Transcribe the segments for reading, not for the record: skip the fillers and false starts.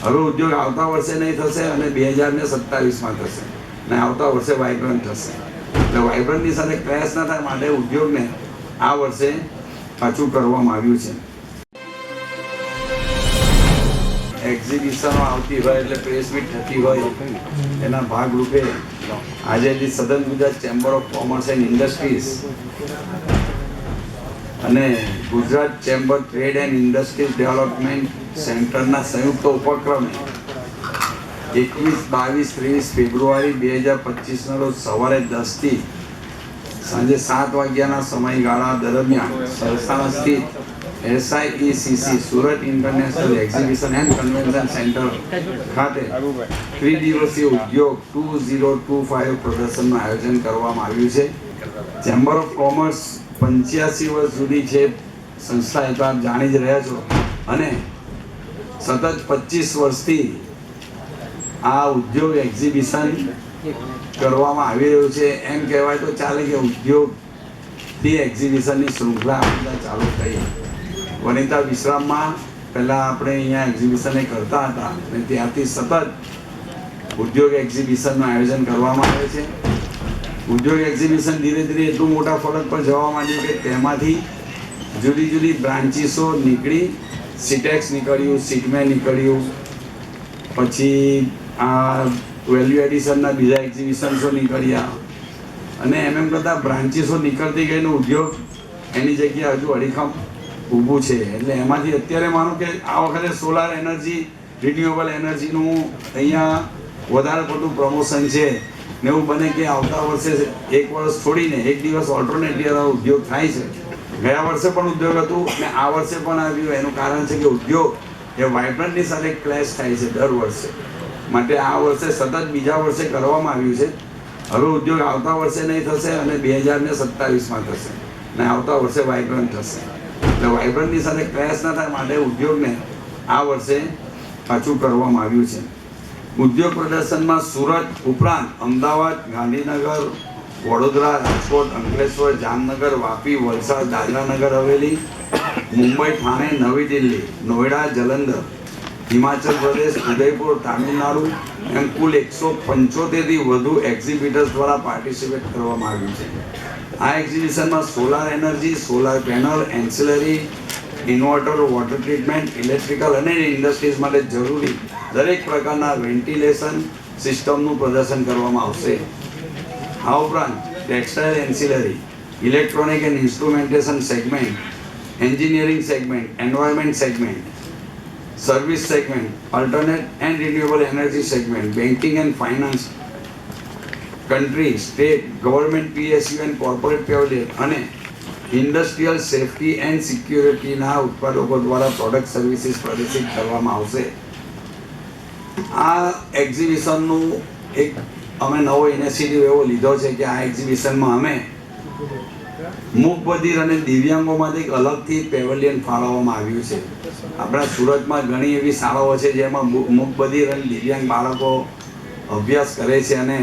હવે ઉદ્યોગ આવતા વર્ષે નહીં થશે અને 2027માં થશે ને આવતા વર્ષે વાઇબ્રન્ટ થશે. એટલે વાઇબ્રન્ટની સાથે ક્રેશ ના થાય માટે ઉદ્યોગને આ વર્ષે પાછું કરવામાં આવ્યું છે. એક્ઝિબિશનો આવતી હોય એટલે પ્રેસ મીટ થતી હોય એના ભાગરૂપે આજે southern Gujarat chamber of commerce and industries અને Gujarat chamber trade and industries development સેન્ટરના સંયુક્ત ઉપક્રમે 21, 22, 23 ફેબ્રુઆરી 2025ના રોજ સવારે 10 થી સાંજે 7 વાગ્યાના સમયગાળા દરમિયાન સરસાણા સ્થિત SIECC Surat international exhibition and convention centre ખાતે ત્રિદિવસીય ઉદ્યોગ 2025 પ્રદર્શનનું આયોજન કરવામાં આવ્યું છે. ચેમ્બર ઓફ કોમર્સ 85 વર્ષ જૂની છે સંસ્થા, એ તો આપ જાણી જ રહ્યા છો, અને સતત 25 વર્ષથી આ ઉદ્યોગ એક્ઝિબિશન કરવામાં આવી રહ્યું છે. એમ કહેવાય તો ચાલે કે ઉદ્યોગથી એક્ઝિબિશનની શૃંખલા આપણે ચાલુ થઈ. વનિતા વિશ્રામમાં પહેલાં આપણે અહીંયા એક્ઝિબિશન કરતા હતા અને ત્યારથી સતત ઉદ્યોગ એક્ઝિબિશનનું આયોજન કરવામાં આવે છે. ઉદ્યોગ એક્ઝિબિશન ધીરે ધીરે એટલું મોટા ફરક પર જવા માંડ્યું કે તેમાંથી જુદી જુદી બ્રાન્ચીસો નીકળી. સિટેક્સ નીકળ્યું, સિટમે નીકળ્યું, પછી આ વેલ્યુ એડિશનના બીજા એક્ઝિબિશન્સો નીકળ્યા, અને એમ કરતાં બ્રાન્ચીસો નીકળતી ગઈને ઉદ્યોગ એની જગ્યાએ હજુ અડીખમ ઊભું છે. એટલે એમાંથી અત્યારે માનો કે આ વખતે સોલાર એનર્જી, રિન્યુએબલ એનર્જીનું અહીંયા વધારે પડતું પ્રમોશન છે ને એવું બને કે આવતા વર્ષે એક વર્ષ છોડીને એક દિવસ ઓલ્ટરનેટિવ ઉદ્યોગ થાય છે. ગયા વર્ષે પણ ઉદ્યોગ હતું ને આ વર્ષે પણ આવ્યું. એનું કારણ છે કે ઉદ્યોગ એ વાઇબ્રન્ટની સાથે ક્લેશ થાય છે દર વર્ષે, માટે આ વર્ષે સતત બીજા વર્ષે કરવામાં આવ્યું છે. હવે ઉદ્યોગ આવતા વર્ષે નહીં થશે અને 2027માં થશે ને આવતા વર્ષે વાઇબ્રન્ટ થશે. એટલે વાઇબ્રન્ટની સાથે ક્રેશ ના થાય માટે ઉદ્યોગને આ વર્ષે પાછું કરવામાં આવ્યું છે. ઉદ્યોગ પ્રદર્શનમાં સુરત ઉપરાંત અમદાવાદ, ગાંધીનગર, વડોદરા, રાજકોટ, અંકલેશ્વર, જામનગર, વાપી, વલસાડ, દાદરાનગર હવેલી, મુંબઈ, ઠાણે, નવી દિલ્હી, નોઈડા, જલંધર, હિમાચલ પ્રદેશ, ઉદયપુર, તામિલનાડુ એમ કુલ 175થી વધુ એક્ઝિબિટર્સ દ્વારા પાર્ટિસિપેટ કરવામાં આવ્યું છે. આ એક્ઝિબિશનમાં solar energy, solar panel, ancillary, inverter, water treatment, electrical અને ઇન્ડસ્ટ્રીઝ માટે જરૂરી દરેક પ્રકારના વેન્ટિલેશન સિસ્ટમનું પ્રદર્શન કરવામાં આવશે. આ ઉપરાંત textile ancillary, electronic and instrumentation segment, engineering segment, environment segment, service segment, alternate and renewable energy segment, banking and finance, country, state, government, PSU and corporate pavilion અને ઇન્ડસ્ટ્રીયલ સેફ્ટી એન્ડ સિક્યુરિટીના ઉત્પાદકો દ્વારા product services પ્રદર્શિત કરવામાં આવશે. આ એક્ઝિબિશનનું એક અમે નવો ઇનિશિયેટિવ એવો લીધો છે કે આ એક્ઝિબિશનમાં અમે મૂકબધિર અને દિવ્યાંગો માટે એક અલગથી પેવેલિયન ફાળવવામાં આવ્યું છે. આપણા સુરતમાં ઘણી એવી શાળાઓ છે જેમાં મૂકબધિર અને દિવ્યાંગ બાળકો અભ્યાસ કરે છે, અને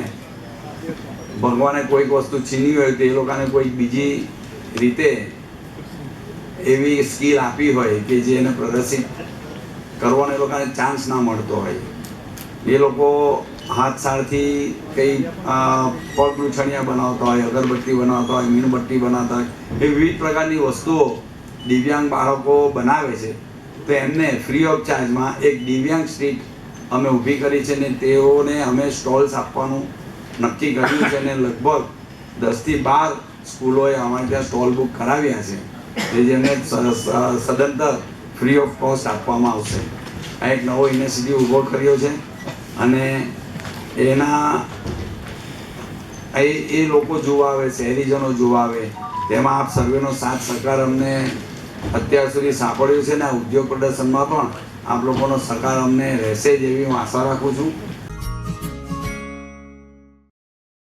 ભગવાને કોઈક વસ્તુ છીનવી હોય તો એ લોકોને કોઈક બીજી રીતે એવી સ્કિલ આપી હોય કે જે એને પ્રદર્શિત કરવાનો એ લોકોને ચાન્સ ના મળતો હોય. એ લોકો હાથસાળથી કંઈ પગ લૂછણિયા બનાવતા હોય, અગરબત્તી બનાવતા હોય, મીણબત્તી બનાવતા હોય, એ વિવિધ પ્રકારની વસ્તુઓ દિવ્યાંગ બાળકો બનાવે છે. તો એમને ફ્રી ઓફ ચાર્જમાં એક દિવ્યાંગ સ્ટ્રીટ અમે ઊભી કરી છે ને તેઓને અમે સ્ટોલ્સ આપવાનું નક્કી કર્યું છે. અને લગભગ 10 થી 12 સ્કૂલોએ અમારે ત્યાં સ્ટોલ બુક કરાવ્યા છે, જે જેમને સદંતર ફ્રી ઓફ કોસ્ટ આપવામાં આવશે. આ એક નવો યુનિવર્સિટી ઊભો કર્યો છે, અને એના એ લોકો જોવા આવે, શહેરીજનો જોવા આવે. તેમાં આપ સર્વેનો સાથ સહકાર અમને અત્યાર સુધી સાંભળ્યું છે, ને આ ઉદ્યોગ પ્રદર્શનમાં પણ આપ લોકોનો સહકાર અમને રહેશે જ એવી હું આશા રાખું છું.